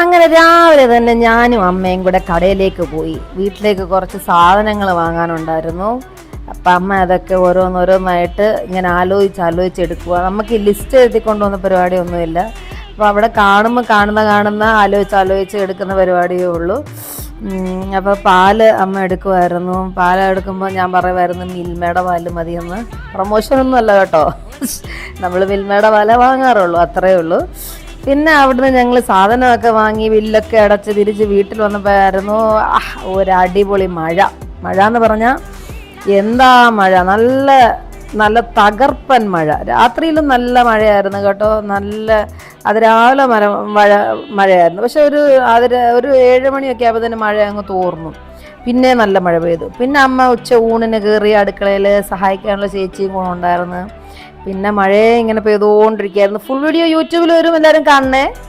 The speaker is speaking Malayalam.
അങ്ങനെ രാവിലെ തന്നെ ഞാനും അമ്മയും കൂടെ കടയിലേക്ക് പോയി. വീട്ടിലേക്ക് കുറച്ച് സാധനങ്ങൾ വാങ്ങാനുണ്ടായിരുന്നു. അപ്പം അമ്മ അതൊക്കെ ഓരോന്നോരോന്നായിട്ട് ഇങ്ങനെ ആലോചിച്ചെടുക്കുക. നമുക്ക് ഈ ലിസ്റ്റ് എഴുതിക്കൊണ്ടുവന്ന പരിപാടിയൊന്നുമില്ല. അപ്പോൾ അവിടെ കാണുന്ന ആലോചിച്ച് എടുക്കുന്ന പരിപാടിയേ ഉള്ളൂ. അപ്പോൾ പാല് അമ്മ എടുക്കുമായിരുന്നു. പാൽ എടുക്കുമ്പോൾ ഞാൻ പറയുമായിരുന്നു മിൽമയുടെ പാല് മതിയെന്ന്. പ്രൊമോഷനൊന്നും അല്ല കേട്ടോ, നമ്മൾ മിൽമയുടെ പാലേ വാങ്ങാറുള്ളൂ, അത്രയേ ഉള്ളൂ. പിന്നെ അവിടുന്ന് ഞങ്ങൾ സാധനമൊക്കെ വാങ്ങി ബില്ലൊക്കെ അടച്ച് തിരിച്ച് വീട്ടിൽ വന്നപ്പോഴായിരുന്നു ഒരടിപൊളി മഴ എന്ന് പറഞ്ഞാൽ എന്താ മഴ, നല്ല നല്ല തകർപ്പൻ മഴ. രാത്രിയിലും നല്ല മഴയായിരുന്നു കേട്ടോ, അത് രാവിലെ മഴയായിരുന്നു. പക്ഷെ ഒരു 7 മണിയൊക്കെ ആയപ്പോൾ തന്നെ മഴ അങ്ങ് തോർന്നു. പിന്നെ നല്ല മഴ പെയ്തു. പിന്നെ അമ്മ ഊണിന് കയറി അടുക്കളയിൽ സഹായിക്കാനുള്ള ചേച്ചിയും കൂടെ ഉണ്ടായിരുന്നു. പിന്നെ മഴയെ ഇങ്ങനെ പെയ്തുകൊണ്ടിരിക്കുകയായിരുന്നു. ഫുൾ വീഡിയോ യൂട്യൂബിൽ വരും, എല്ലാവരും കാണണേ.